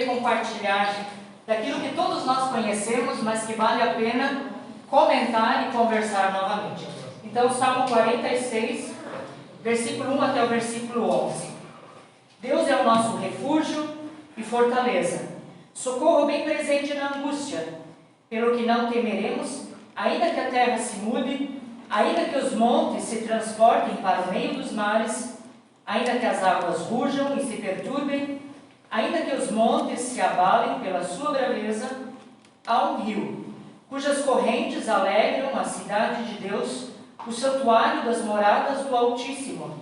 compartilhar daquilo que todos nós conhecemos, mas que vale a pena comentar e conversar novamente. Então, Salmo 46, versículo 1 até o versículo 11. Deus é o nosso refúgio e fortaleza, socorro bem presente na angústia, pelo que não temeremos, ainda que a terra se mude, ainda que os montes se transportem para o meio dos mares, ainda que as águas rujam e se perturbem, ainda que os montes se abalem pela sua braveza, há um rio, cujas correntes alegram a cidade de Deus, o santuário das moradas do Altíssimo.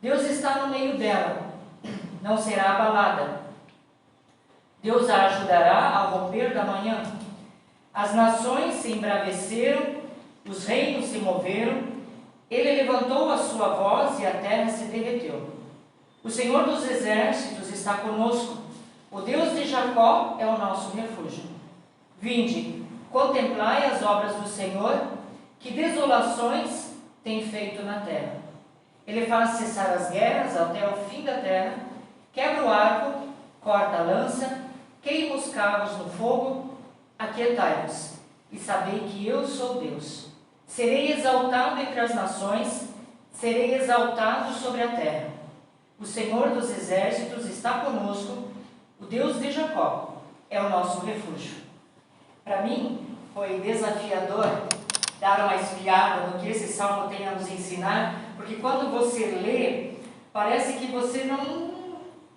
Deus está no meio dela, não será abalada. Deus a ajudará ao romper da manhã. As nações se embraveceram, os reinos se moveram, ele levantou a sua voz e a terra se derreteu. O Senhor dos exércitos está conosco, o Deus de Jacó é o nosso refúgio. Vinde, contemplai as obras do Senhor, que desolações tem feito na terra. Ele faz cessar as guerras até o fim da terra, quebra o arco, corta a lança, queima os carros no fogo. Aquietai-vos e sabei que eu sou Deus. Serei exaltado entre as nações, serei exaltado sobre a terra. O Senhor dos exércitos está conosco, o Deus de Jacó é o nosso refúgio. Para mim, foi desafiador dar uma espiada no que esse salmo tem a nos ensinar, porque quando você lê, parece que você não...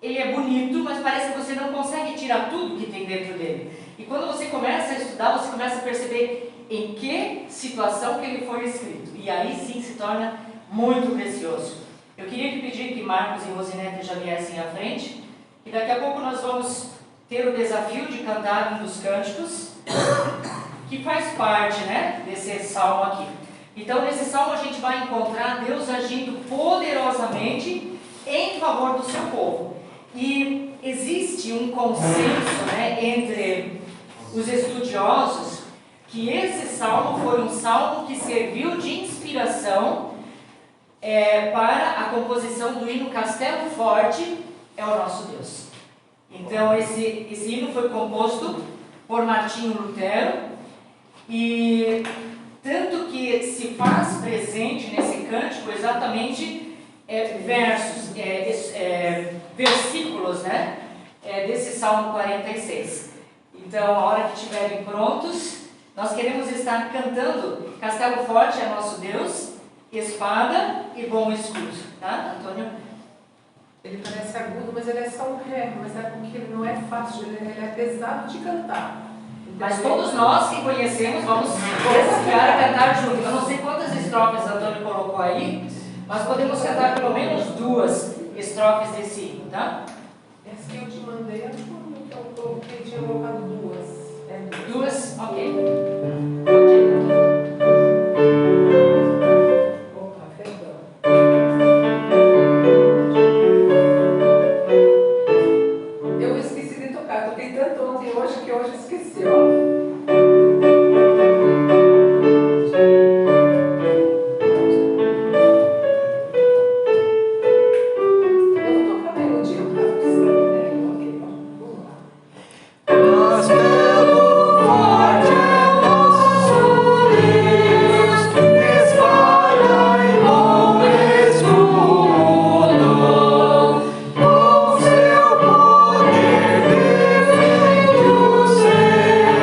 Ele é bonito, mas parece que você não consegue tirar tudo que tem dentro dele. E quando você começa a estudar, você começa a perceber em que situação que ele foi escrito. E aí sim se torna muito precioso. Eu queria que pedir que Marcos e Rosinete já viessem à frente, e daqui a pouco nós vamos ter o desafio de cantar um dos cânticos, que faz parte, né, desse salmo aqui. Então, nesse salmo a gente vai encontrar Deus agindo poderosamente em favor do seu povo. E existe um consenso, né, entre os estudiosos que esse salmo foi um salmo que serviu de inspiração para a composição do hino Castelo Forte é o nosso Deus. Então esse hino foi composto por Martinho Lutero, e tanto que se faz presente nesse cântico exatamente versículos, né, desse Salmo 46. Então, a hora que estiverem prontos, nós queremos estar cantando Castelo Forte é nosso Deus, espada e bom escudo, tá, Antônio? Ele parece agudo, mas ele é só um ré, mas é porque ele não é fácil, ele é pesado de cantar. Então, mas todos nós que conhecemos vamos desafiar a cantar juntos. Eu não sei quantas estrofes Antônio colocou aí, mas podemos cantar pelo menos 2 estrofes desse hino, tá? Essa que eu te mandei, eu coloquei, tinha colocado 2. 2? Ok. Opa, perdão. Eu esqueci de tocar, toquei tanto ontem e hoje que hoje esqueci, ó. Seu poder defende o céu.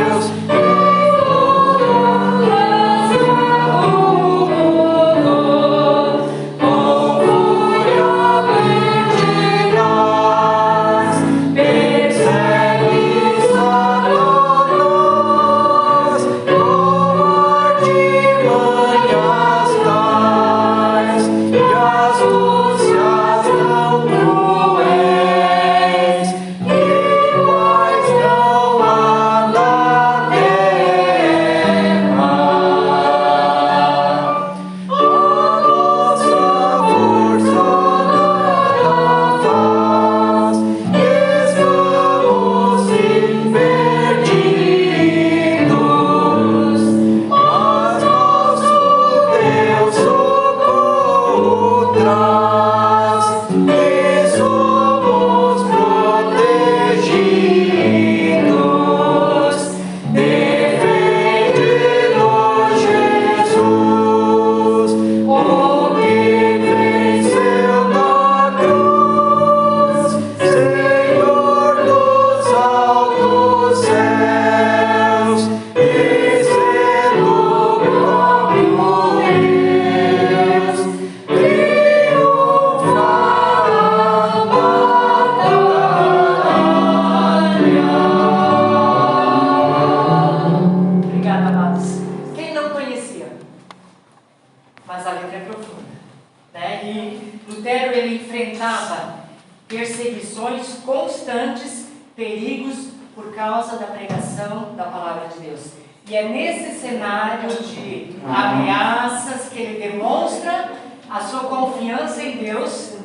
constantes perigos por causa da pregação da palavra de Deus. E é nesse cenário de ameaças que ele demonstra a sua confiança em Deus,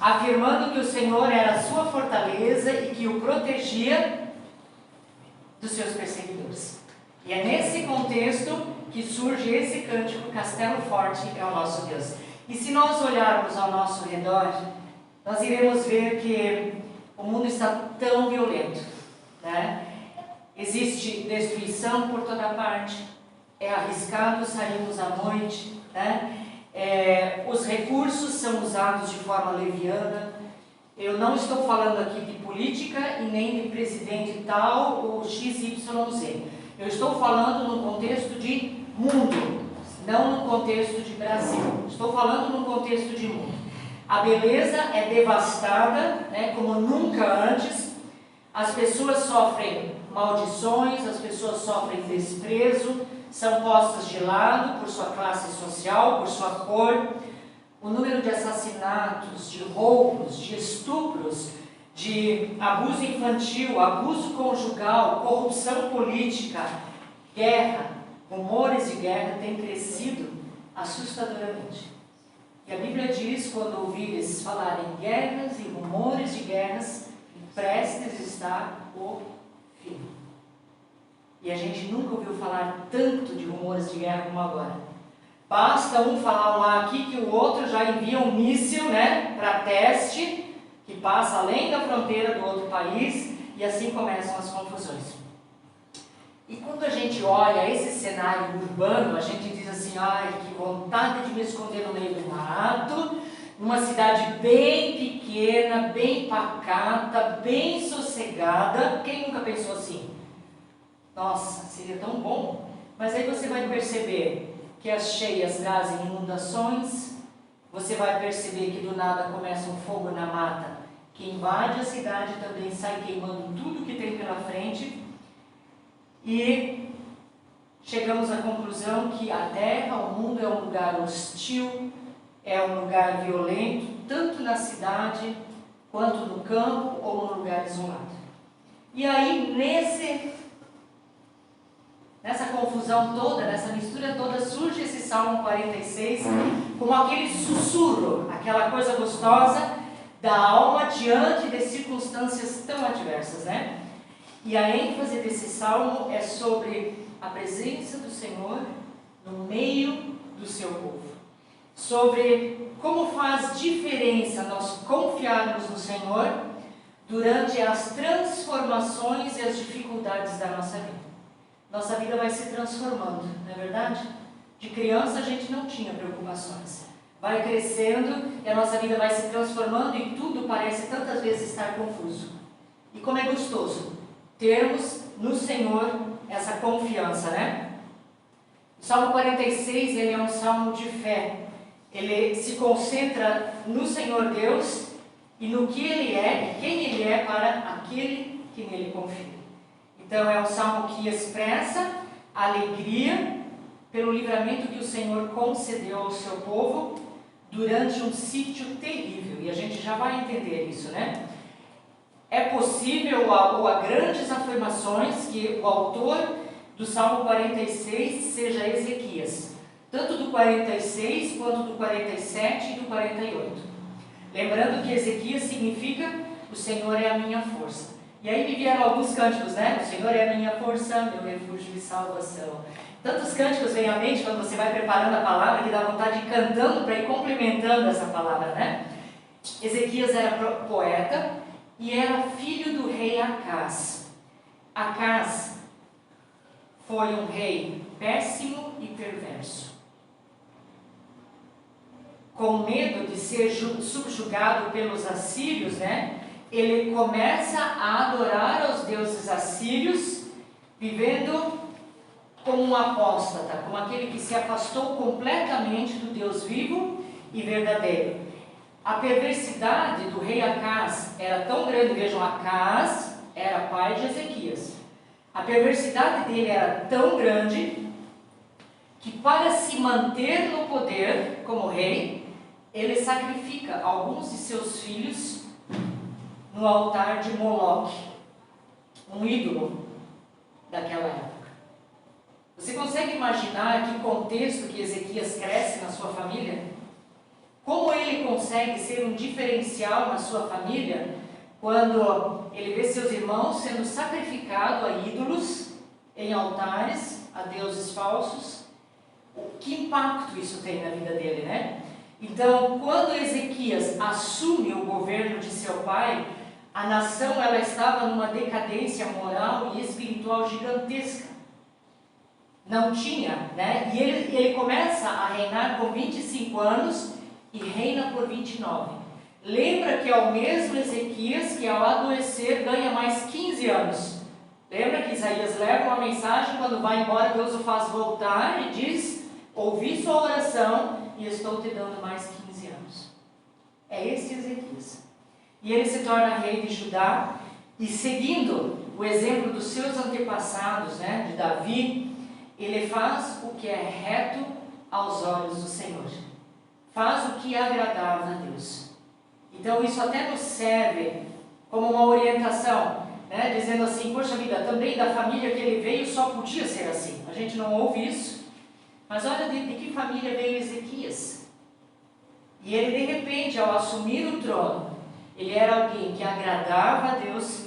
afirmando que o Senhor era a sua fortaleza e que o protegia dos seus perseguidores. E é nesse contexto que surge esse cântico, Castelo Forte é o nosso Deus. E se nós olharmos ao nosso redor, nós iremos ver que o mundo está tão violento, né? Existe destruição por toda parte, é arriscado sairmos à noite, né? Os recursos são usados de forma leviana. Eu não estou falando aqui de política e nem de presidente tal ou XYZ. Eu estou falando no contexto de mundo, não no contexto de Brasil. Estou falando no contexto de mundo. A beleza é devastada, né, como nunca antes. As pessoas sofrem maldições, as pessoas sofrem desprezo, são postas de lado por sua classe social, por sua cor. O número de assassinatos, de roubos, de estupros, de abuso infantil, abuso conjugal, corrupção política, guerra, rumores de guerra tem crescido assustadoramente. E a Bíblia diz, quando ouvires falar em guerras e rumores de guerras, prestes está o fim. E a gente nunca ouviu falar tanto de rumores de guerra como agora. Basta um falar lá aqui que o outro já envia um míssil, né, para teste, que passa além da fronteira do outro país, e assim começam as confusões. E quando a gente olha esse cenário urbano, a gente diz assim, ai, que vontade de me esconder no meio do mato, numa cidade bem pequena, bem pacata, bem sossegada. Quem nunca pensou assim? Nossa, seria tão bom. Mas aí você vai perceber que as cheias trazem inundações, você vai perceber que do nada começa um fogo na mata, que invade a cidade e também sai queimando tudo que tem pela frente. E chegamos à conclusão que a terra, o mundo é um lugar hostil, é um lugar violento, tanto na cidade, quanto no campo ou no lugar isolado. E aí, nessa confusão toda, nessa mistura toda, surge esse Salmo 46 como aquele sussurro, aquela coisa gostosa da alma diante de circunstâncias tão adversas, né? E a ênfase desse salmo é sobre a presença do Senhor no meio do seu povo. Sobre como faz diferença nós confiarmos no Senhor durante as transformações e as dificuldades da nossa vida. Nossa vida vai se transformando, não é verdade? De criança a gente não tinha preocupações. Vai crescendo e a nossa vida vai se transformando e tudo parece tantas vezes estar confuso. E como é gostoso termos no Senhor essa confiança, né? O Salmo 46, ele é um salmo de fé. Ele se concentra no Senhor Deus e no que Ele é e quem Ele é para aquele que nele confia. Então é um salmo que expressa alegria pelo livramento que o Senhor concedeu ao seu povo durante um sítio terrível. E a gente já vai entender isso, né? É possível, ou há grandes afirmações, que o autor do Salmo 46 seja Ezequias, tanto do 46 quanto do 47 e do 48. Lembrando que Ezequias significa o Senhor é a minha força. E aí me vieram alguns cânticos, né? O Senhor é a minha força, meu refúgio e salvação. Tantos cânticos vêm à mente quando você vai preparando a palavra que dá vontade de ir cantando para ir complementando essa palavra, né? Ezequias era poeta e era filho do rei Acaz. Acaz foi um rei péssimo e perverso. Com medo de ser subjugado pelos assírios, né? Ele começa a adorar aos deuses assírios, vivendo como um apóstata, como aquele que se afastou completamente do Deus vivo e verdadeiro. A perversidade do rei Acaz era tão grande, vejam, Acaz era pai de Ezequias. A perversidade dele era tão grande que para se manter no poder como rei, ele sacrifica alguns de seus filhos no altar de Moloque, um ídolo daquela época. Você consegue imaginar que contexto que Ezequias cresce na sua família? Como ele consegue ser um diferencial na sua família quando ele vê seus irmãos sendo sacrificados a ídolos em altares, a deuses falsos? Que impacto isso tem na vida dele, né? Então, quando Ezequias assume o governo de seu pai, a nação ela estava numa decadência moral e espiritual gigantesca. Não tinha, né? E ele começa a reinar com 25 anos e reina por 29. Lembra que é o mesmo Ezequias que ao adoecer ganha mais 15 anos. Lembra que Isaías leva uma mensagem, quando vai embora Deus o faz voltar e diz: ouvi sua oração e estou te dando mais 15 anos. É esse Ezequias. E ele se torna rei de Judá, e seguindo o exemplo dos seus antepassados, né, de Davi, ele faz o que é reto aos olhos do Senhor. Faz o que agradava a Deus. Então isso até nos serve como uma orientação, né, dizendo assim: poxa vida, também da família que ele veio só podia ser assim. A gente não ouve isso, mas olha de que família veio Ezequias. E ele de repente, ao assumir o trono, ele era alguém que agradava a Deus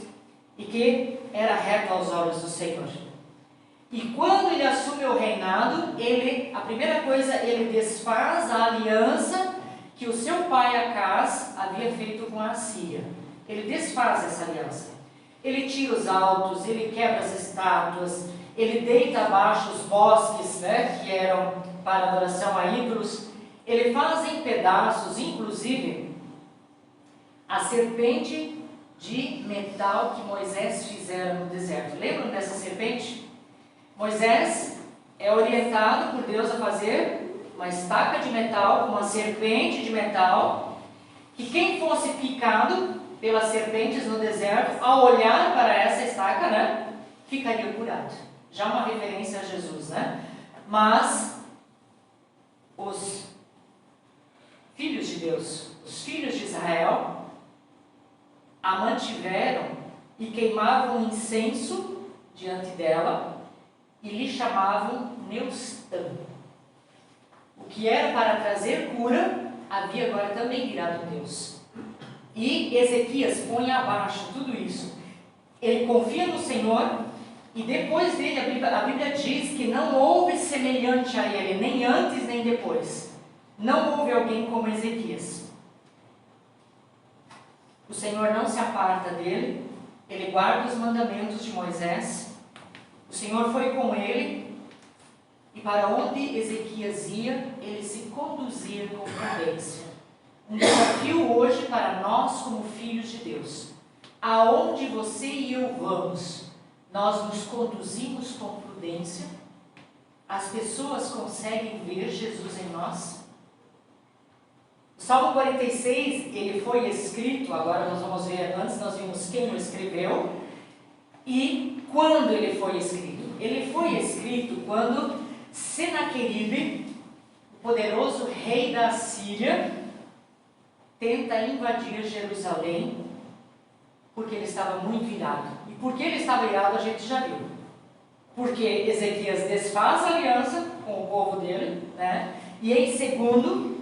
e que era reto aos olhos do Senhor. E quando ele assume o reinado, a primeira coisa, ele desfaz a aliança que o seu pai Acaz havia feito com a Assíria. Ele desfaz essa aliança. Ele tira os altos, ele quebra as estátuas, ele deita abaixo os bosques, né, que eram para adoração a ídolos. Ele faz em pedaços, inclusive, a serpente de metal que Moisés fizera no deserto. Lembram dessa serpente? Moisés é orientado por Deus a fazer uma estaca de metal, uma serpente de metal, que quem fosse picado pelas serpentes no deserto, ao olhar para essa estaca, né, ficaria curado. Já uma referência a Jesus, né? Mas os filhos de Deus, os filhos de Israel, a mantiveram e queimavam incenso diante dela e lhe chamavam Neustã. O que era para trazer cura, havia agora também virado Deus. E Ezequias põe abaixo tudo isso. Ele confia no Senhor, e depois dele a Bíblia diz que não houve semelhante a ele, nem antes nem depois. Não houve alguém como Ezequias. O Senhor não se aparta dele, ele guarda os mandamentos de Moisés. O Senhor foi com ele, e para onde Ezequias ia, ele se conduzia com prudência. Um desafio hoje para nós como filhos de Deus. Aonde você e eu vamos, nós nos conduzimos com prudência? As pessoas conseguem ver Jesus em nós? O Salmo 46, ele foi escrito, agora nós vamos ver, antes nós vimos quem o escreveu, e quando ele foi escrito. Ele foi escrito quando Senaqueribe, o poderoso rei da Assíria, tenta invadir Jerusalém, porque ele estava muito irado. E por que ele estava irado, a gente já viu. Porque Ezequias desfaz a aliança com o povo dele, né? E em segundo,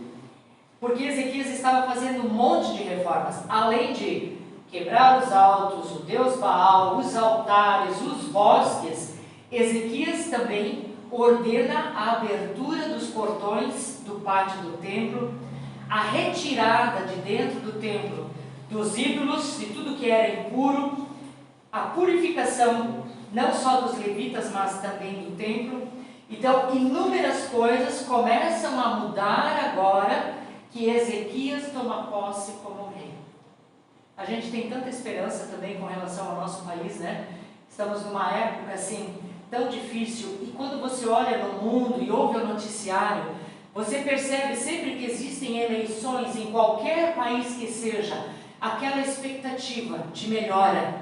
porque Ezequias estava fazendo um monte de reformas, além de quebrar os altos, o Deus Baal, os altares, os bosques. Ezequias também ordena a abertura dos portões do pátio do templo, a retirada de dentro do templo dos ídolos, de tudo que era impuro, a purificação não só dos levitas, mas também do templo. Então, inúmeras coisas começam a mudar agora que Ezequias toma posse como rei. A gente tem tanta esperança também com relação ao nosso país, né? Estamos numa época assim tão difícil, e quando você olha no mundo e ouve o noticiário, você percebe sempre que existem eleições em qualquer país que seja, aquela expectativa de melhora.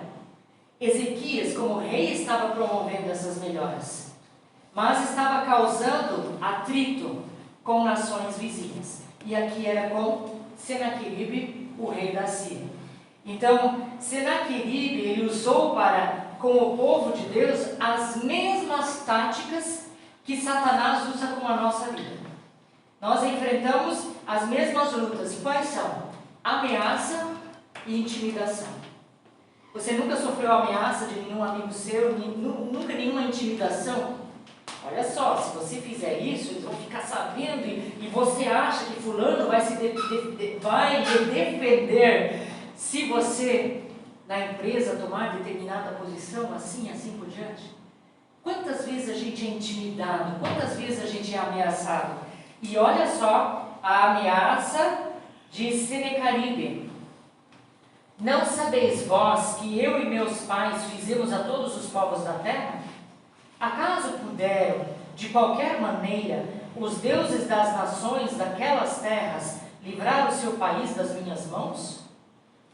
Ezequias, como rei, estava promovendo essas melhoras, mas estava causando atrito com nações vizinhas. E aqui era com Senaqueribe, o rei da Síria. Então, Senaqueribe, ele usou com o povo de Deus as mesmas táticas que Satanás usa com a nossa vida. Nós enfrentamos as mesmas lutas. E quais são? Ameaça e intimidação. Você nunca sofreu ameaça de nenhum amigo seu, nunca nenhuma intimidação? Olha só, se você fizer isso, eles vão ficar sabendo e você acha que fulano vai lhe defender se você, na empresa, tomar determinada posição, assim por diante. Quantas vezes a gente é intimidado, quantas vezes a gente é ameaçado? E olha só a ameaça de Senaqueribe. Não sabeis vós que eu e meus pais fizemos a todos os povos da terra? Acaso puderam, de qualquer maneira, os deuses das nações daquelas terras livrar o seu país das minhas mãos?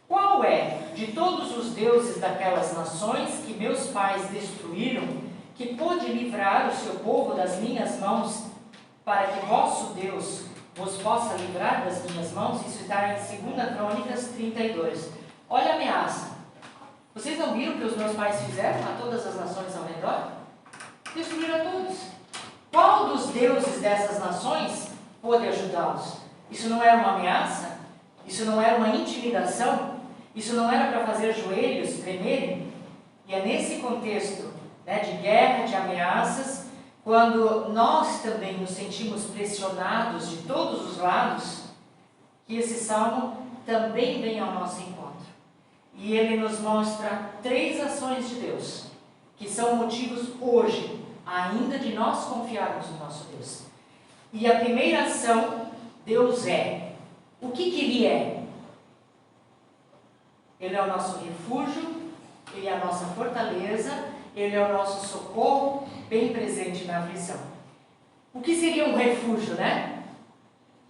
Qual é, de todos os deuses daquelas nações que meus pais destruíram, que pôde livrar o seu povo das minhas mãos, para que vosso Deus vos possa livrar das minhas mãos? Isso está em 2 Crônicas 32. Olha a ameaça. Vocês não viram o que os meus pais fizeram a todas as nações ao redor? Destruíram a todos. Qual dos deuses dessas nações pôde ajudá-los? Isso não era uma ameaça? Isso não era uma intimidação? Isso não era para fazer joelhos tremerem? E é nesse contexto, de guerra, de ameaças, quando nós também nos sentimos pressionados de todos os lados, que esse salmo também vem ao nosso encontro. E ele nos mostra 3 ações de Deus, que são motivos hoje, ainda de nós confiarmos no nosso Deus. E a primeira ação, Deus é. O que Ele é? Ele é o nosso refúgio, Ele é a nossa fortaleza, Ele é o nosso socorro, bem presente na aflição. O que seria um refúgio, né?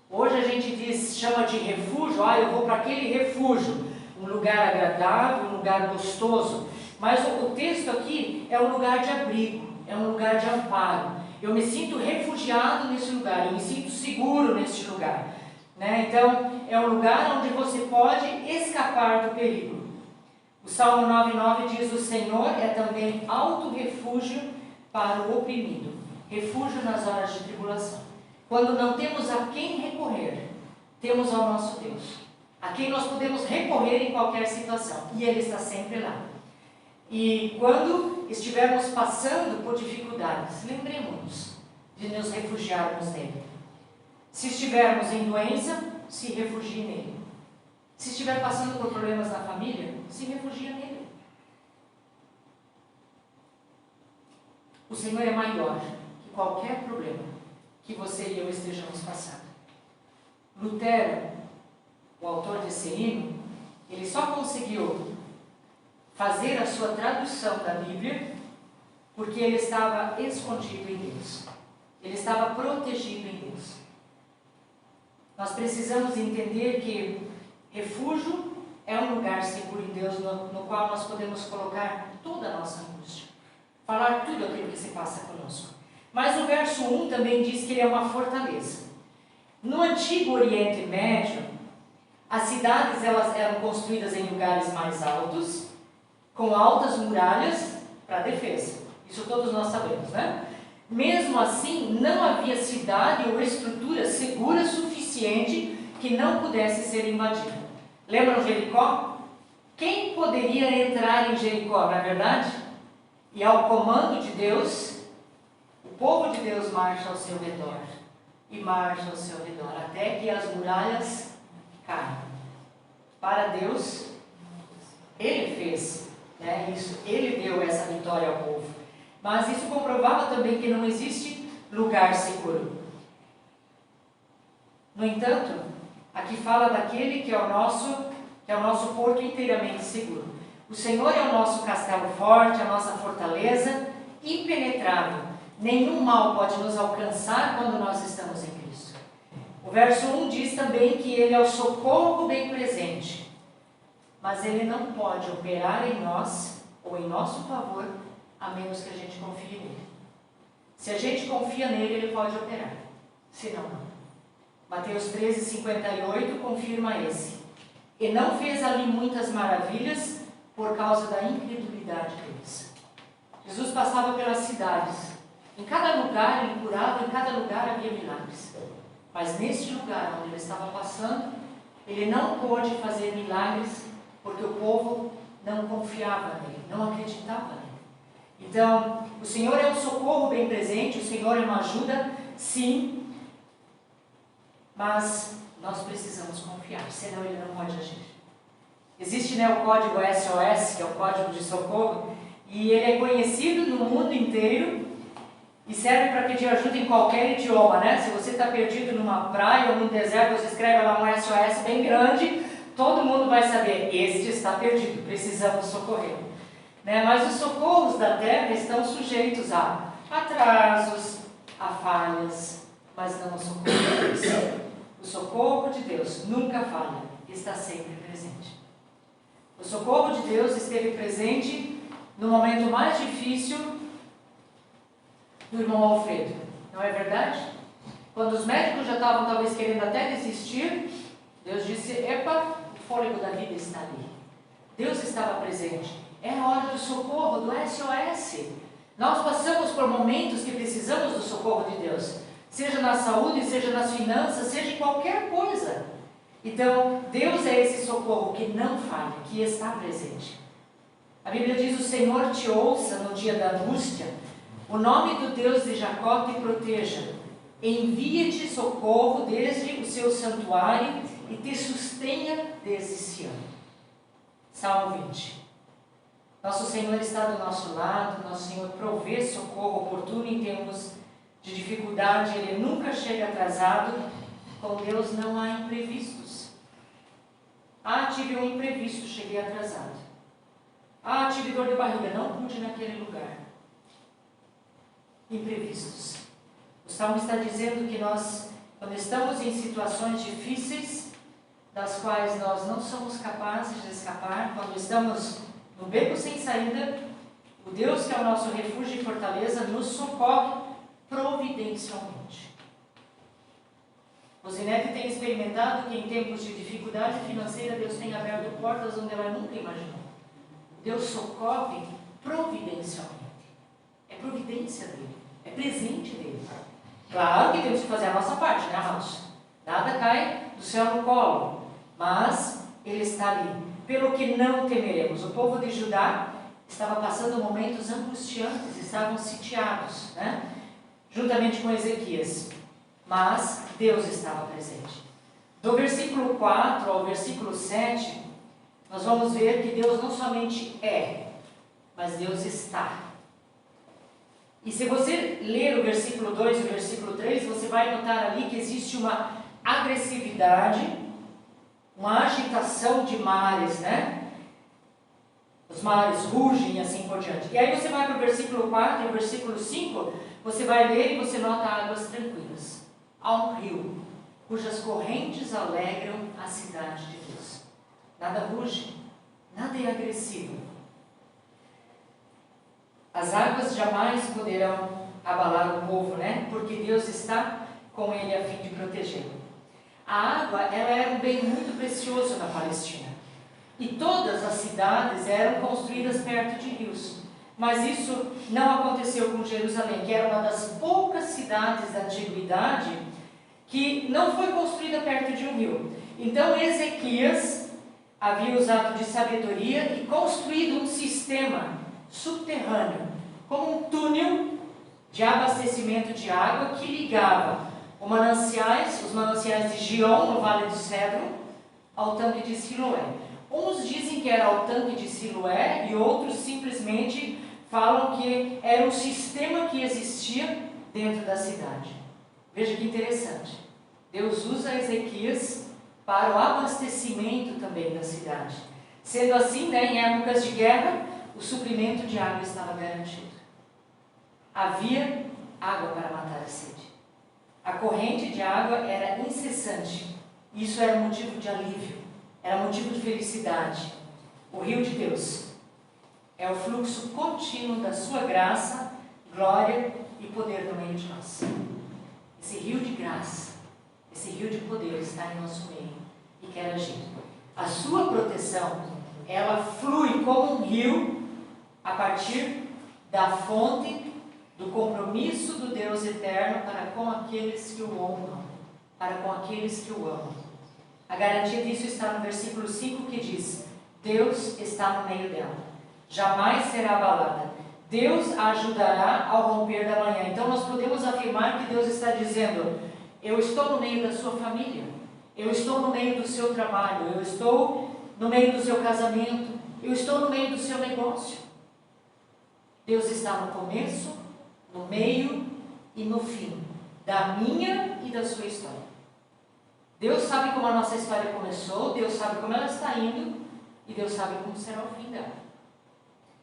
Hoje a gente chama de refúgio, eu vou para aquele refúgio, um lugar agradável, um lugar gostoso. Mas o texto aqui é um lugar de abrigo, é um lugar de amparo. Eu me sinto refugiado nesse lugar, eu me sinto seguro nesse lugar. Então, é um lugar onde você pode escapar do perigo. O Salmo 9,9 diz: o Senhor é também alto refúgio para o oprimido, refúgio nas horas de tribulação. Quando não temos a quem recorrer, temos ao nosso Deus, a quem nós podemos recorrer em qualquer situação, e Ele está sempre lá. E quando estivermos passando por dificuldades, lembremos-nos de nos refugiarmos nele. Se estivermos em doença, se refugie nele. Se estiver passando por problemas na família, se refugia nele. O Senhor é maior que qualquer problema que você e eu estejamos passando. Lutero, o autor desse hino, ele só conseguiu fazer a sua tradução da Bíblia porque ele estava escondido em Deus. Ele estava protegido em Deus. Nós precisamos entender que refúgio é um lugar seguro em Deus, no qual nós podemos colocar toda a nossa angústia, falar tudo aquilo que se passa conosco. Mas o verso 1 também diz que ele é uma fortaleza. No Antigo Oriente Médio, as cidades elas eram construídas em lugares mais altos, com altas muralhas para defesa. Isso todos nós sabemos, né? Mesmo assim, não havia cidade ou estrutura segura suficiente que não pudesse ser invadida. Lembram Jericó? Quem poderia entrar em Jericó, na verdade? E ao comando de Deus, o povo de Deus marcha ao seu redor. E marcha ao seu redor, até que as muralhas caem. Para Deus, Ele fez isso, Ele deu essa vitória ao povo. Mas isso comprovava também que não existe lugar seguro. No entanto, aqui fala daquele que é o nosso porto inteiramente seguro. O Senhor é o nosso castelo forte, a nossa fortaleza impenetrável. Nenhum mal pode nos alcançar quando nós estamos em Cristo. O verso 1 diz também que Ele é o socorro bem presente. Mas Ele não pode operar em nós ou em nosso favor, a menos que a gente confie nele. Se a gente confia nele, Ele pode operar. Se não, não. Mateus 13:58 confirma esse. e não fez ali muitas maravilhas por causa da incredulidade deles. Jesus passava pelas cidades. Em cada lugar ele curava, em cada lugar havia milagres. Mas neste lugar onde ele estava passando, ele não pôde fazer milagres porque o povo não confiava nele, não acreditava nele. Então, o Senhor é um socorro bem presente, o Senhor é uma ajuda, sim, mas nós precisamos confiar, senão ele não pode agir. Existe, o código SOS, que é o código de socorro, e ele é conhecido no mundo inteiro e serve para pedir ajuda em qualquer idioma, Se você está perdido numa praia ou num deserto, você escreve lá um SOS bem grande, todo mundo vai saber, este está perdido, precisamos socorrer. Mas os socorros da terra estão sujeitos a atrasos, a falhas, mas não o socorro de Deus. O socorro de Deus nunca falha, está sempre presente. O socorro de Deus esteve presente no momento mais difícil do irmão Alfredo, não é verdade? Quando os médicos já estavam talvez querendo até desistir, Deus disse, epa, o fôlego da vida está ali. Deus estava presente. É a hora do socorro, do SOS. Nós passamos por momentos que precisamos do socorro de Deus, seja na saúde, seja nas finanças, seja em qualquer coisa. Então, Deus é esse socorro que não falha, que está presente. A Bíblia diz, o Senhor te ouça no dia da angústia, o nome do Deus de Jacó te proteja, envia-te socorro desde o seu santuário e te sustenha desde Sião. Salmo 20. Nosso Senhor está do nosso lado, nosso Senhor provê socorro oportuno em tempos de dificuldade, Ele nunca chega atrasado, com Deus não há imprevistos. Tive um imprevisto, cheguei atrasado. Tive dor de barriga, não pude naquele lugar. Imprevistos. O Salmo está dizendo que nós, quando estamos em situações difíceis, das quais nós não somos capazes de escapar, quando estamos no beco sem saída, o Deus que é o nosso refúgio e fortaleza nos socorre providencialmente. Rosinete tem experimentado que em tempos de dificuldade financeira Deus tem aberto portas onde ela nunca imaginou. Deus socorre providencialmente. É providência dele, é presente dele. Claro que temos que fazer a nossa parte, amados? Nada cai do céu no colo, mas Ele está ali. Pelo que não temeremos. O povo de Judá estava passando momentos angustiantes, estavam sitiados, juntamente com Ezequias. Mas Deus estava presente. Do versículo 4 ao versículo 7, nós vamos ver que Deus não somente é, mas Deus está. E se você ler o versículo 2 e o versículo 3, você vai notar ali que existe uma agressividade, uma agitação de mares, Os mares rugem e assim por diante. E aí você vai para o versículo 4 e o versículo 5, você vai ler e você nota águas tranquilas. Há um rio, cujas correntes alegram a cidade de Deus. Nada ruge, nada é agressivo. As águas jamais poderão abalar o povo, Porque Deus está com ele a fim de protegê-lo. A água, ela era um bem muito precioso na Palestina. E todas as cidades eram construídas perto de rios. Mas isso não aconteceu com Jerusalém, que era uma das poucas cidades da antiguidade que não foi construída perto de um rio. Então Ezequias havia usado de sabedoria e construído um sistema subterrâneo, como um túnel de abastecimento de água que ligava os mananciais de Gion, no Vale do Cedro, ao tanque de Siloé. Uns dizem que era ao tanque de Siloé e outros simplesmente falam que era um sistema que existia dentro da cidade. Veja que interessante. Deus usa Ezequias para o abastecimento também da cidade. Sendo assim, em épocas de guerra, o suprimento de água estava garantido. Havia água para matar a sede. A corrente de água era incessante. Isso era motivo de alívio, era motivo de felicidade. O rio de Deus é o fluxo contínuo da sua graça, glória e poder no meio de nós. Esse rio de graça, esse rio de poder está em nosso meio e quer agir. A sua proteção, ela flui como um rio a partir da fonte do compromisso do Deus eterno para com aqueles que o honram, para com aqueles que o amam. A garantia disso está no versículo 5 que diz: Deus está no meio dela, jamais será abalada. Deus a ajudará ao romper da manhã. Então nós podemos afirmar que Deus está dizendo: eu estou no meio da sua família, eu estou no meio do seu trabalho, eu estou no meio do seu casamento, eu estou no meio do seu negócio. Deus está no começo, no meio e no fim da minha e da sua história. Deus sabe como a nossa história começou, Deus sabe como ela está indo e Deus sabe como será o fim dela.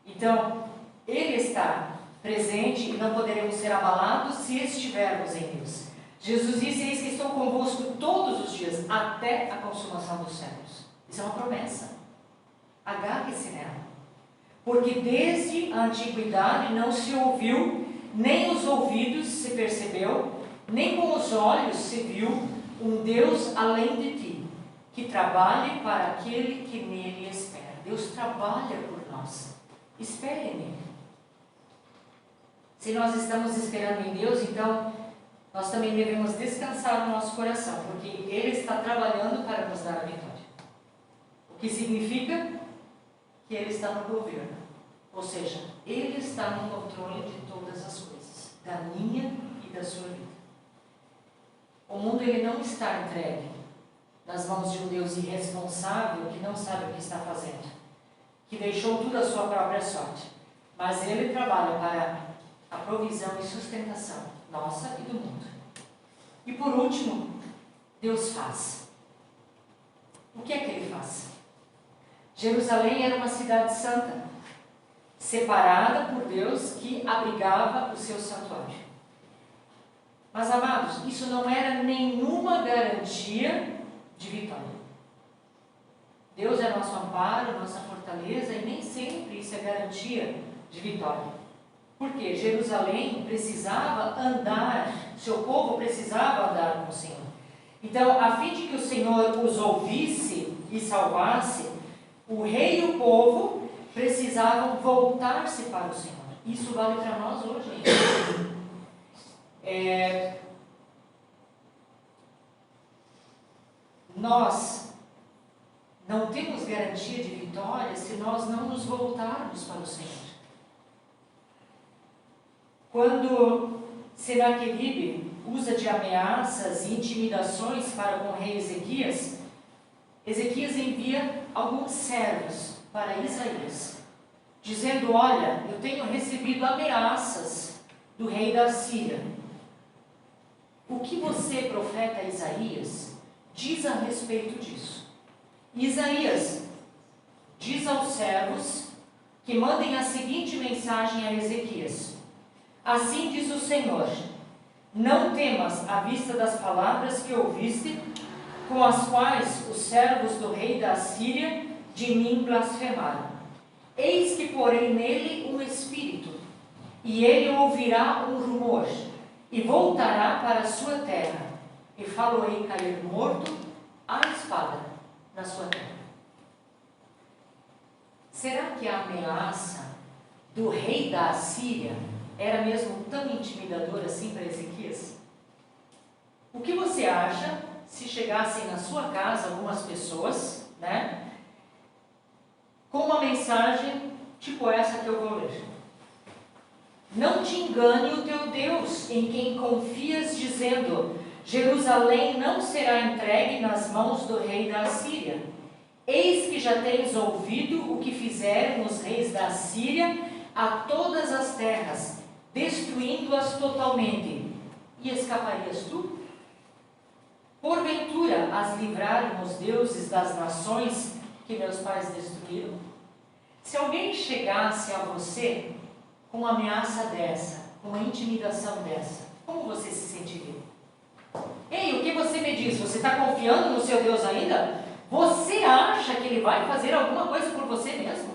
Então, Ele está presente e não poderemos ser abalados se estivermos em Deus. Jesus disse: eis que estou convosco todos os dias, até a consumação dos séculos. Isso é uma promessa. Agarre-se nela. Porque desde a antiguidade não se ouviu, nem os ouvidos se percebeu, nem com os olhos se viu um Deus além de ti, que trabalhe para aquele que nele espera. Deus trabalha por nós. Espere nele. Se nós estamos esperando em Deus, então nós também devemos descansar no nosso coração, porque Ele está trabalhando para nos dar a vitória. O que significa que Ele está no governo. Ou seja, Ele está no controle de todas as coisas, da minha e da sua vida. O mundo ele não está entregue nas mãos de um Deus irresponsável que não sabe o que está fazendo, que deixou tudo à sua própria sorte. Mas Ele trabalha para a provisão e sustentação nossa e do mundo. E por último, Deus faz. O que é que Ele faz? Jerusalém era uma cidade santa, separada por Deus, que abrigava o seu santuário. Mas, amados, isso não era nenhuma garantia de vitória. Deus é nosso amparo, nossa fortaleza, e nem sempre isso é garantia de vitória. Porque Jerusalém precisava andar, seu povo precisava andar com o Senhor. Então, a fim de que o Senhor os ouvisse e salvasse, o rei e o povo precisavam voltar-se para o Senhor. Isso vale para nós hoje. Nós não temos garantia de vitória se nós não nos voltarmos para o Senhor. Quando Senaqueribe usa de ameaças e intimidações para com o rei Ezequias, Ezequias envia alguns servos para Isaías, dizendo: olha, eu tenho recebido ameaças do rei da Síria. O que você, profeta Isaías, diz a respeito disso? Isaías diz aos servos que mandem a seguinte mensagem a Ezequias: assim diz o Senhor, não temas à vista das palavras que ouviste, com as quais os servos do rei da Síria de mim blasfemaram. Eis que porei nele um espírito, e ele ouvirá um rumor, e voltará para a sua terra, e faloei cair morto à espada na sua terra. Será que a ameaça do rei da Assíria era mesmo tão intimidadora assim para Ezequias? O que você acha se chegassem na sua casa algumas pessoas, com uma mensagem tipo essa que eu vou ler? Não te engane o teu Deus, em quem confias, dizendo: Jerusalém não será entregue nas mãos do rei da Assíria. Eis que já tens ouvido o que fizeram os reis da Assíria a todas as terras, destruindo-as totalmente. E escaparias tu? Porventura as livraram os deuses das nações que meus pais destruíram? Se alguém chegasse a você com uma ameaça dessa, com uma intimidação dessa, como você se sentiria? Ei, o que você me diz? Você está confiando no seu Deus ainda? Você acha que Ele vai fazer alguma coisa por você mesmo?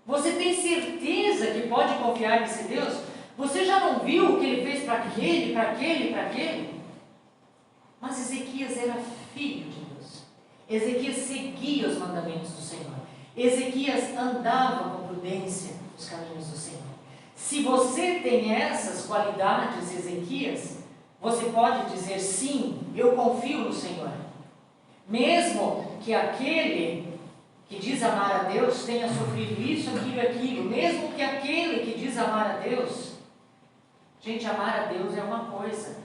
Você tem certeza que pode confiar nesse Deus? Você já não viu o que Ele fez para aquele, para aquele, para aquele? Mas Ezequias era filho de Deus. Ezequias seguia os mandamentos do Senhor. Ezequias andava com prudência nos caminhos do Senhor. Se você tem essas qualidades, Ezequias, você pode dizer: sim, eu confio no Senhor. Mesmo que aquele que diz amar a Deus tenha sofrido isso, aquilo e aquilo, mesmo que aquele que diz amar a Deus, gente, amar a Deus é uma coisa,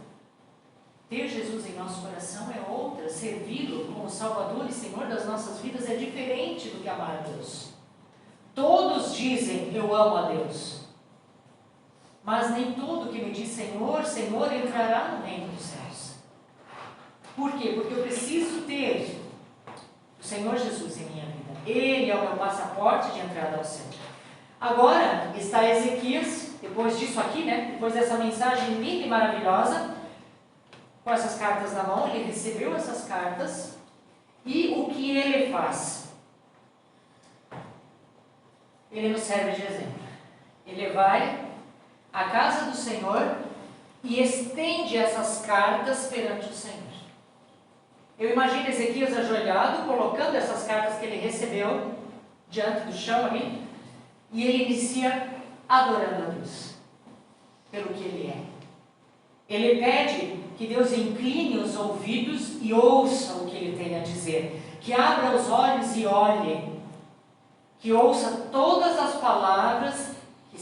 ter Jesus em nosso coração é outra, servi-lo como Salvador e Senhor das nossas vidas é diferente do que amar a Deus. Todos dizem: eu amo a Deus, mas nem todo que me diz Senhor, Senhor entrará no reino dos céus. Por quê? Porque eu preciso ter o Senhor Jesus em minha vida. Ele é o meu passaporte de entrada ao céu. Agora está Ezequias, depois disso aqui, depois dessa mensagem linda e maravilhosa, com essas cartas na mão, ele recebeu essas cartas, e o que ele faz? Ele nos serve de exemplo. Ele vai à casa do Senhor e estende essas cartas perante o Senhor. Eu imagino Ezequias ajoelhado, colocando essas cartas que ele recebeu diante do chão ali, e ele inicia adorando a Deus pelo que ele é. Ele pede que Deus incline os ouvidos e ouça o que ele tem a dizer, que abra os olhos e olhe, que ouça todas as palavras que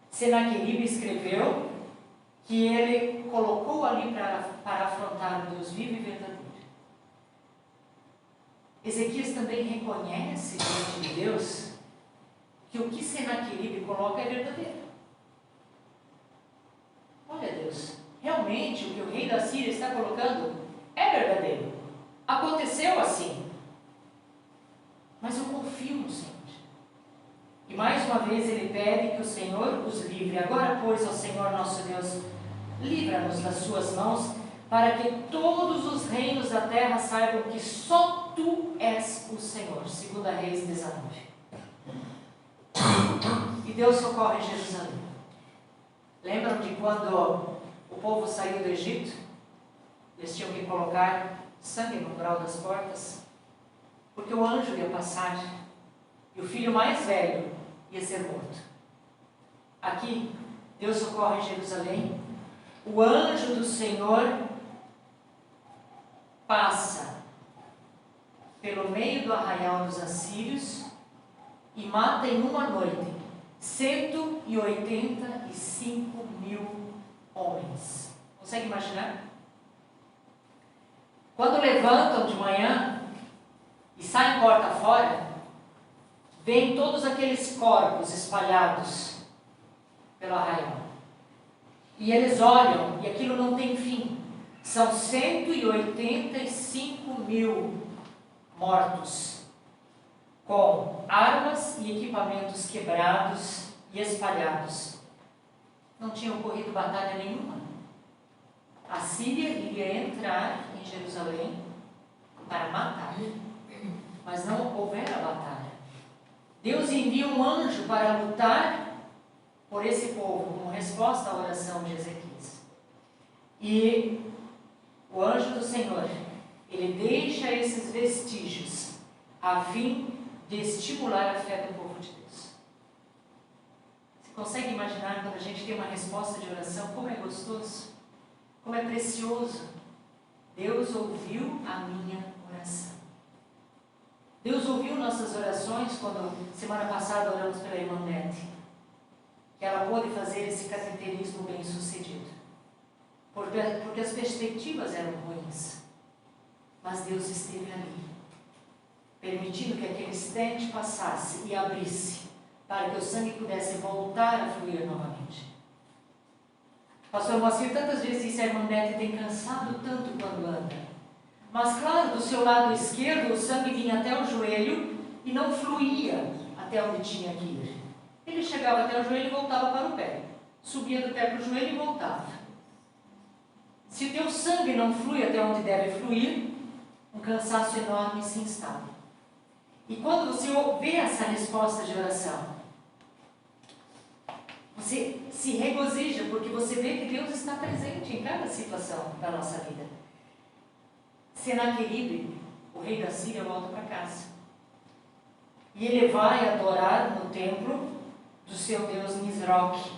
Senaqueribe escreveu, que ele colocou ali para afrontar o Deus vivo e verdadeiro. Ezequias também reconhece diante de Deus que o que Senaqueribe coloca é verdadeiro. Olha, Deus, realmente o que o rei da Síria está colocando é verdadeiro. Aconteceu assim. Mas eu confio no Senhor. E mais uma vez ele pede que o Senhor os livre. Agora, pois, ó Senhor nosso Deus, livra-nos das suas mãos, para que todos os reinos da terra saibam que só Tu és o Senhor. 2 Reis 19. E Deus socorre Jerusalém. Lembram de quando o povo saiu do Egito? Eles tinham que colocar sangue no umbral das portas, porque o anjo ia passar e o filho mais velho ia ser morto. Aqui, Deus socorre Jerusalém. O anjo do Senhor passa pelo meio do arraial dos assírios e mata em uma noite 185 mil homens. Consegue imaginar? Quando levantam de manhã e saem porta fora, vêm todos aqueles corpos espalhados pelo arraial. E eles olham, e aquilo não tem fim. São 185 mil mortos, com armas e equipamentos quebrados e espalhados. Não tinha ocorrido batalha nenhuma. A Síria iria entrar em Jerusalém para matar, mas não houvera batalha. Deus envia um anjo para lutar por esse povo, como resposta à oração de Ezequias. E o anjo do Senhor, ele deixa esses vestígios a fim de estimular a fé do povo de Deus. Você consegue imaginar quando a gente tem uma resposta de oração, como é gostoso, como é precioso? Deus ouviu a minha oração. Deus ouviu nossas orações quando, semana passada, oramos pela irmã Nete, que ela pôde fazer esse cateterismo bem sucedido, porque as perspectivas eram ruins, mas Deus esteve ali, permitindo que aquele stent passasse e abrisse, para que o sangue pudesse voltar a fluir novamente. Pastor Moacir tantas vezes disse: a irmã Nete tem cansado tanto quando anda. Mas claro, do seu lado esquerdo o sangue vinha até o joelho e não fluía até onde tinha que ir. Ele chegava até o joelho e voltava para o pé. Subia do pé para o joelho e voltava. Se o teu sangue não flui até onde deve fluir, um cansaço enorme se instala. E quando você vê essa resposta de oração, você se regozija, porque você vê que Deus está presente em cada situação da nossa vida. Senaqueribe o rei da Síria volta para casa. E ele vai adorar no templo do seu deus Nisroque.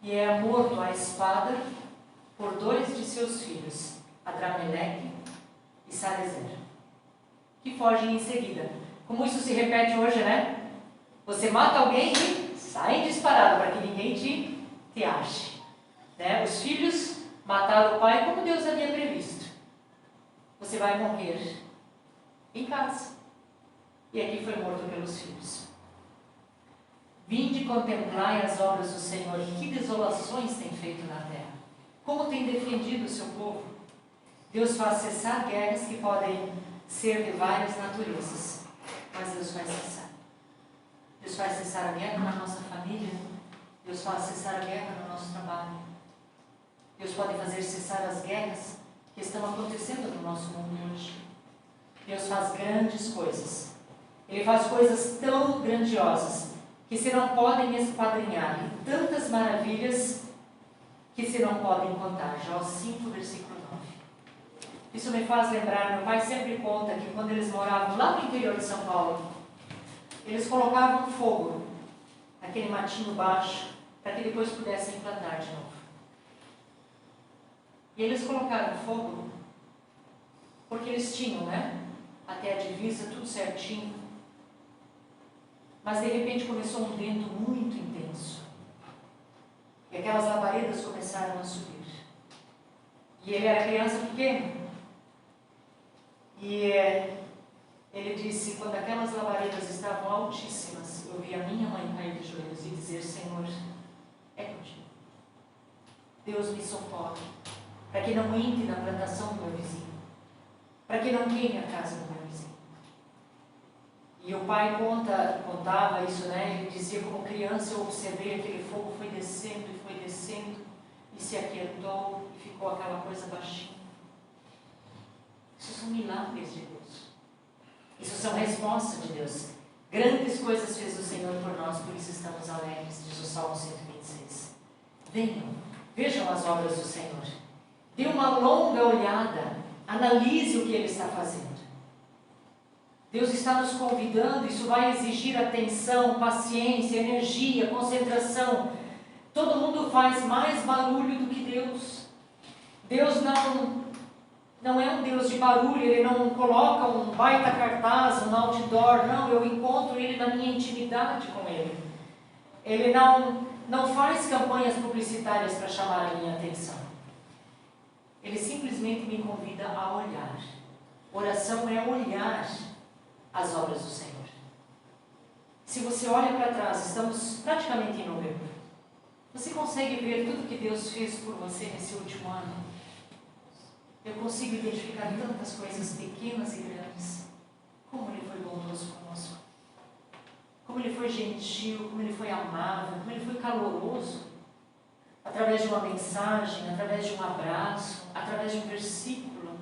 E é morto à espada por 2 de seus filhos, Adrameleque e Sarezer, que fogem em seguida. Como isso se repete hoje, né? Você mata alguém e sai disparado para que ninguém te ache. Né? Os filhos mataram o pai como Deus havia previsto. Você vai morrer em casa. E aqui foi morto pelos filhos. Vinde contemplai as obras do Senhor, e que desolações tem feito na terra. Como tem defendido o seu povo. Deus faz cessar guerras que podem ser de várias naturezas, mas Deus faz cessar. Deus faz cessar a guerra na nossa família. Deus faz cessar a guerra no nosso trabalho. Deus pode fazer cessar as guerras que estão acontecendo no nosso mundo hoje. Deus faz grandes coisas. Ele faz coisas tão grandiosas que se não podem esquadrinhar, e tantas maravilhas que se não podem contar. Jó 5, versículo 9. Isso me faz lembrar, meu pai sempre conta que quando eles moravam lá no interior de São Paulo, eles colocavam fogo naquele matinho baixo, para que depois pudessem plantar de novo. E eles colocaram fogo porque eles tinham, né? Até a divisa, tudo certinho. Mas de repente começou um vento muito intenso. E aquelas labaredas começaram a subir. E ele era criança pequena. E ele disse, quando aquelas labaredas estavam altíssimas, eu vi a minha mãe cair de joelhos e dizer, Senhor, é contigo. Deus me socorre, para que não entre na plantação do meu vizinho, para que não queime a casa do meu vizinho. E o pai contava isso, né? Ele dizia, como criança eu observei aquele fogo foi descendo e se aquietou e ficou aquela coisa baixinha. Isso são milagres de Deus. Isso são respostas de Deus. Grandes coisas fez o Senhor por nós, por isso estamos alegres, diz o Salmo 126. Venham, vejam as obras do Senhor. Dê uma longa olhada, analise o que Ele está fazendo. Deus está nos convidando, isso vai exigir atenção, paciência, energia, concentração. Todo mundo faz mais barulho do que Deus. Deus não é um Deus de barulho, Ele não coloca um baita cartaz, um outdoor, não, eu encontro Ele na minha intimidade com Ele. Ele não faz campanhas publicitárias para chamar a minha atenção. Ele simplesmente me convida a olhar. Oração é olhar as obras do Senhor. Se você olha para trás, estamos praticamente em novembro. Você consegue ver tudo que Deus fez por você nesse último ano? Eu consigo identificar tantas coisas pequenas e grandes. Como Ele foi bondoso conosco. Como Ele foi gentil, como Ele foi amável, como Ele foi caloroso. Através de uma mensagem, através de um abraço, através de um versículo,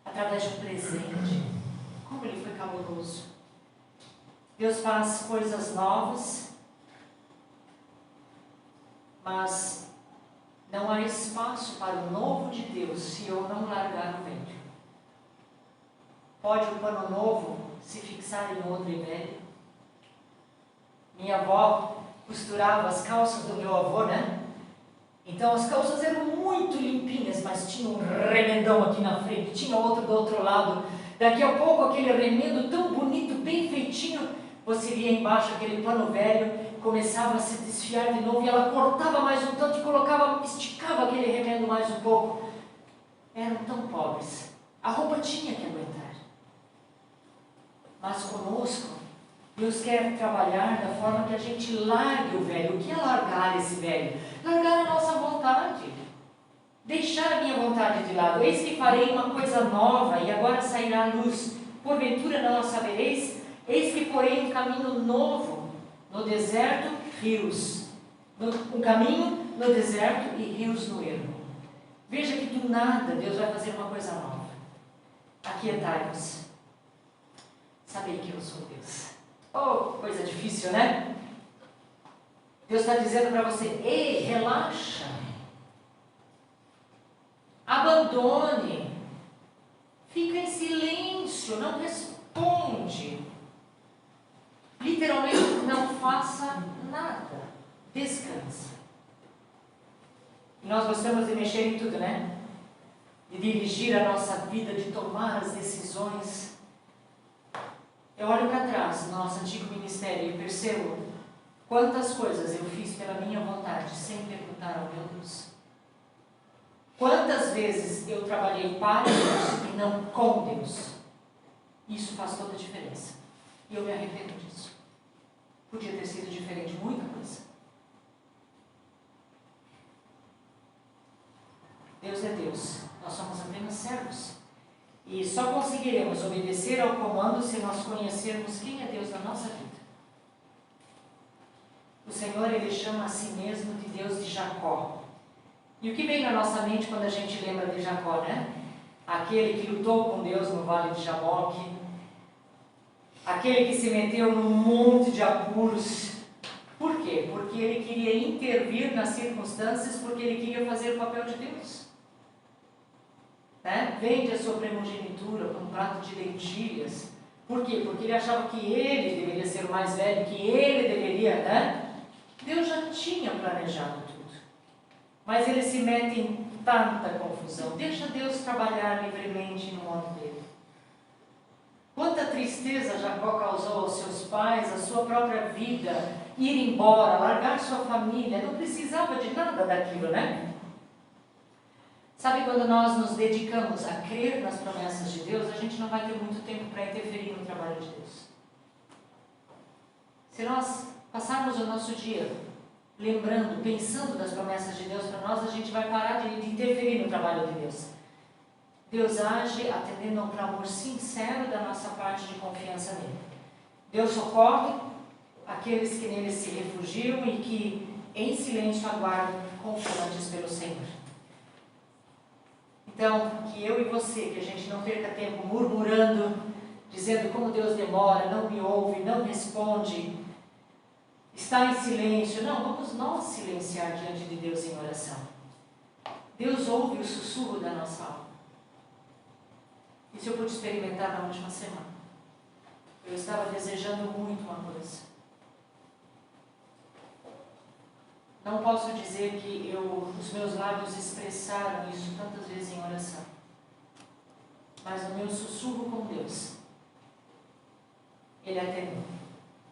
através de um presente. Como Ele foi caloroso. Deus faz coisas novas, mas não há espaço para o novo de Deus se eu não largar o velho. Pode o pano novo se fixar em outro e velho? Minha avó costurava as calças do meu avô, né? Então as calças eram muito limpinhas, mas tinha um remendão aqui na frente, tinha outro do outro lado. Daqui a pouco aquele remendo tão bonito, bem feitinho, você via embaixo aquele pano velho, começava a se desfiar de novo e ela cortava mais um tanto e esticava aquele remendo mais um pouco. Eram tão pobres. A roupa tinha que aguentar. Mas conosco, Deus quer trabalhar da forma que a gente largue o velho. O que é largar esse velho? Largar a nossa vontade. Deixar a minha vontade de lado. Eis que farei uma coisa nova e agora sairá a luz. Porventura não a sabereis? Eis que porei um caminho novo. No deserto, rios. Um caminho no deserto e rios no ermo. Veja que do nada Deus vai fazer uma coisa nova. Aquietai-vos. Sabei que eu sou Deus. Oh, coisa difícil, né? Deus está dizendo para você, ei, relaxa. Abandone descansa. E nós gostamos de mexer em tudo, né? De dirigir a nossa vida, de tomar as decisões. Eu olho para trás, no nosso antigo ministério, e percebo quantas coisas eu fiz pela minha vontade, sem perguntar ao meu Deus. Quantas vezes eu trabalhei para Deus e não com Deus. Isso faz toda a diferença. E eu me arrependo disso. Podia ter sido diferente, muita coisa. Deus é Deus. Nós somos apenas servos. E só conseguiremos obedecer ao comando se nós conhecermos quem é Deus na nossa vida. O Senhor, Ele chama a si mesmo de Deus de Jacó. E o que vem na nossa mente quando a gente lembra de Jacó, né? Aquele que lutou com Deus no vale de Jaboque. Aquele que se meteu num monte de apuros. Por quê? Porque ele queria intervir nas circunstâncias, porque ele queria fazer o papel de Deus. Né? Vende a sua primogenitura com um prato de lentilhas. Por quê? Porque ele achava que ele deveria ser o mais velho, que ele deveria, né? Deus já tinha planejado tudo. Mas ele se mete em tanta confusão. Deixa Deus trabalhar livremente no modo dele. Quanta tristeza Jacó causou aos seus pais, à sua própria vida, ir embora, largar sua família. Não precisava de nada daquilo, né? Sabe, quando nós nos dedicamos a crer nas promessas de Deus, a gente não vai ter muito tempo para interferir no trabalho de Deus. Se nós passarmos o nosso dia lembrando, pensando das promessas de Deus para nós, a gente vai parar de interferir no trabalho de Deus. Deus age atendendo a um clamor sincero da nossa parte de confiança nele. Deus socorre aqueles que nele se refugiam e que em silêncio aguardam confiantes pelo Senhor. Então, que eu e você, que a gente não perca tempo murmurando, dizendo como Deus demora, não me ouve, não responde, está em silêncio. Não, vamos nós silenciar diante de Deus em oração. Deus ouve o sussurro da nossa alma. Isso eu pude experimentar na última semana. Eu estava desejando muito uma coisa. Não posso dizer que os meus lábios expressaram isso tantas vezes em oração. Mas no meu sussurro com Deus, Ele atendeu.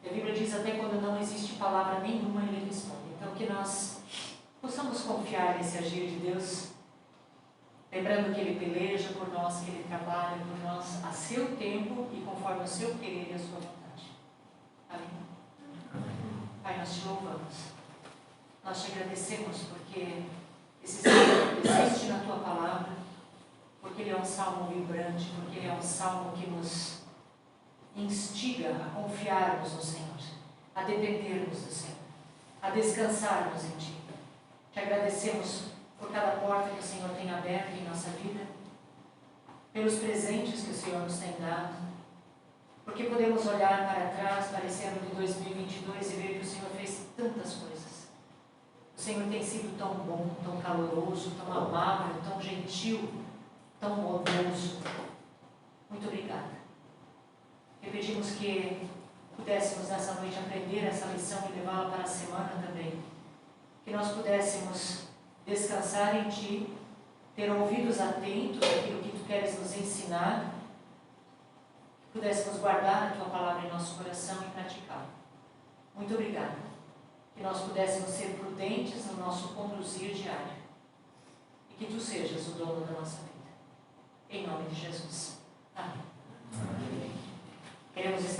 A Bíblia diz até quando não existe palavra nenhuma, Ele responde. Então que nós possamos confiar nesse agir de Deus, lembrando que Ele peleja por nós, que Ele trabalha por nós a seu tempo e conforme o seu querer e a sua vontade. Amém? Pai, nós te louvamos. Nós te agradecemos porque esse salmo existe na Tua palavra, porque ele é um salmo vibrante, porque ele é um salmo que nos instiga a confiarmos no Senhor, a dependermos do Senhor, a descansarmos em Ti. Te agradecemos por cada porta que o Senhor tem aberto em nossa vida, pelos presentes que o Senhor nos tem dado, porque podemos olhar para trás, para esse ano de 2022 e ver que o Senhor fez tantas coisas. O Senhor tem sido tão bom, tão caloroso, tão amável, tão gentil, tão bondoso. Muito obrigada. E pedimos que pudéssemos nessa noite aprender essa lição e levá-la para a semana também. Que nós pudéssemos descansar em Ti, ter ouvidos atentos àquilo que Tu queres nos ensinar, que pudéssemos guardar a Tua palavra em nosso coração e praticá-la. Muito obrigada. Que nós pudéssemos ser prudentes no nosso conduzir diário. E que Tu sejas o dono da nossa vida. Em nome de Jesus. Amém. Amém. Queremos estar